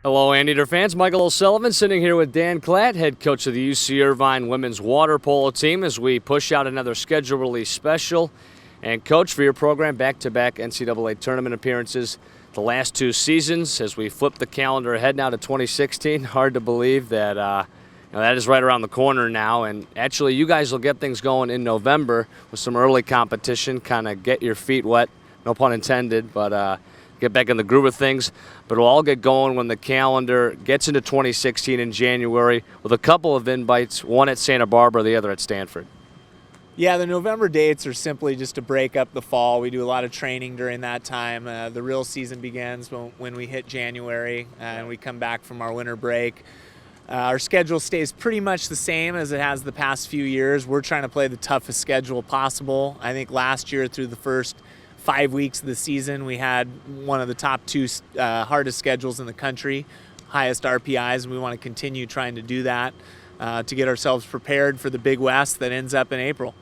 Hello, Anteater fans. Michael O'Sullivan sitting here with Dan Klatt, head coach of the UC Irvine women's water polo team, as we push out another schedule release special. And coach, for your program, back-to-back NCAA tournament appearances the last two seasons. As we flip the calendar ahead now to 2016, hard to believe that that is right around the corner now. And actually, you guys will get things going in November with some early competition, kind of get your feet wet, no pun intended, but get back in the groove of things. But it'll all get going when the calendar gets into 2016 in January with a couple of invites, one at Santa Barbara, the other at Stanford. Yeah, the November dates are simply just to break up the fall. We do a lot of training during that time. The real season begins when we hit January and we come back from our winter break. Our schedule stays pretty much the same as it has the past few years. We're trying to play the toughest schedule possible. I think last year through the first 5 weeks of the season, we had one of the top two hardest schedules in the country, highest RPIs, and we want to continue trying to do that to get ourselves prepared for the Big West that ends up in April.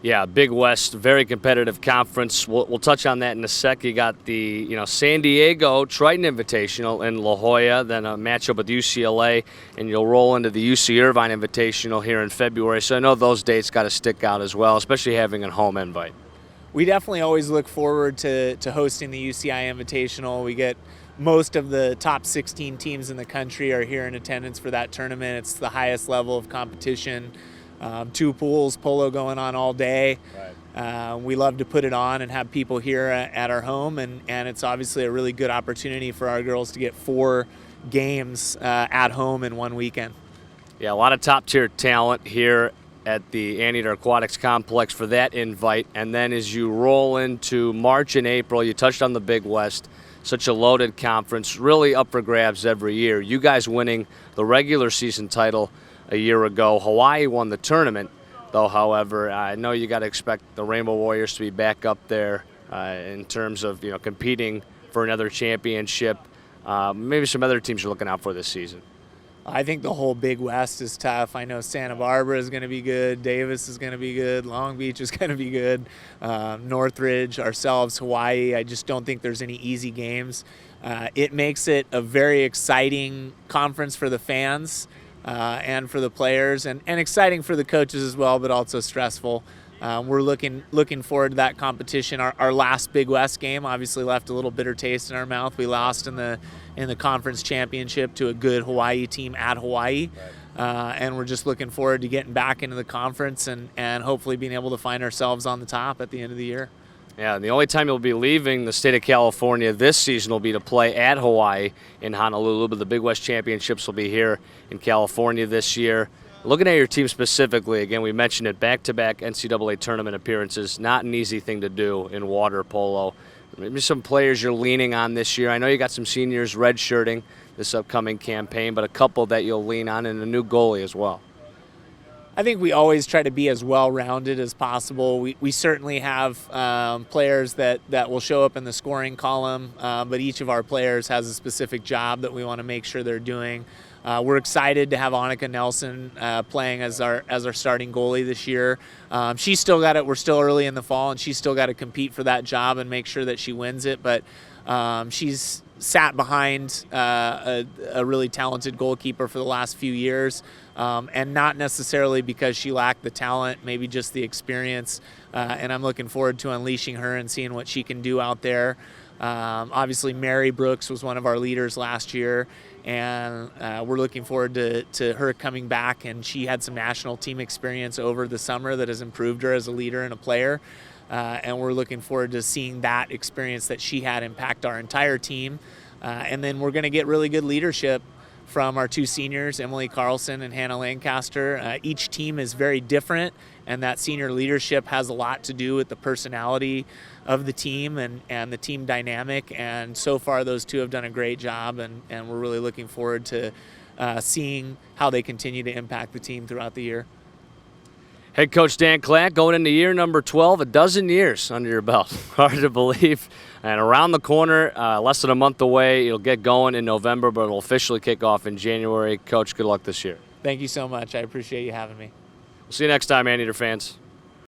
Yeah, Big West, very competitive conference. We'll touch on that in a sec. You got the San Diego Triton Invitational in La Jolla, then a matchup with UCLA, and you'll roll into the UC Irvine Invitational here in February. So I know those dates got to stick out as well, especially having a home invite. We definitely always look forward to hosting the UCI Invitational. We get most of the top 16 teams in the country are here in attendance for that tournament. It's the highest level of competition. Two pools, polo going on all day. Right. We love to put it on and have people here at our home, and it's obviously a really good opportunity for our girls to get 4 games at home in one weekend. Yeah, a lot of top-tier talent here at the Anteater Aquatics Complex for that invite. And then as you roll into March and April, you touched on the Big West, such a loaded conference, really up for grabs every year. You guys winning the regular season title a year ago. Hawaii won the tournament, though, however. I know you got to expect the Rainbow Warriors to be back up there in terms of competing for another championship. Maybe some other teams you're looking out for this season. I think the whole Big West is tough. I know Santa Barbara is going to be good. Davis is going to be good. Long Beach is going to be good. Northridge, ourselves, Hawaii. I just don't think there's any easy games. It makes it a very exciting conference for the fans and for the players, and exciting for the coaches as well, but also stressful. We're looking forward to that competition. Our last Big West game obviously left a little bitter taste in our mouth. We lost in the conference championship to a good Hawaii team at Hawaii. Right. And we're just looking forward to getting back into the conference and hopefully being able to find ourselves on the top at the end of the year. Yeah, and the only time you'll be leaving the state of California this season will be to play at Hawaii in Honolulu, but the Big West Championships will be here in California this year. Looking at your team specifically, again, we mentioned it, back-to-back NCAA tournament appearances, not an easy thing to do in water polo. Maybe some players you're leaning on this year. I know you got some seniors redshirting this upcoming campaign, but a couple that you'll lean on, and a new goalie as well. I think we always try to be as well-rounded as possible. We certainly have players that will show up in the scoring column, but each of our players has a specific job that we want to make sure they're doing. We're excited to have Annika Nelson playing as our starting goalie this year. She's still got it. We're still early in the fall, and she's still got to compete for that job and make sure that she wins it. But she's sat behind a really talented goalkeeper for the last few years, and not necessarily because she lacked the talent, maybe just the experience. And I'm looking forward to unleashing her and seeing what she can do out there. Obviously, Mary Brooks was one of our leaders last year, and we're looking forward to her coming back, and she had some national team experience over the summer that has improved her as a leader and a player, and we're looking forward to seeing that experience that she had impact our entire team. And then we're going to get really good leadership from our two seniors, Emily Carlson and Hannah Lancaster. Each team is very different, and that senior leadership has a lot to do with the personality of the team and the team dynamic. And so far, those two have done a great job, and we're really looking forward to seeing how they continue to impact the team throughout the year. Head coach Dan Klatt going into year number 12, a dozen years under your belt. Hard to believe. And around the corner, less than a month away, it'll get going in November, but it'll officially kick off in January. Coach, good luck this year. Thank you so much. I appreciate you having me. We'll see you next time, Anteater fans.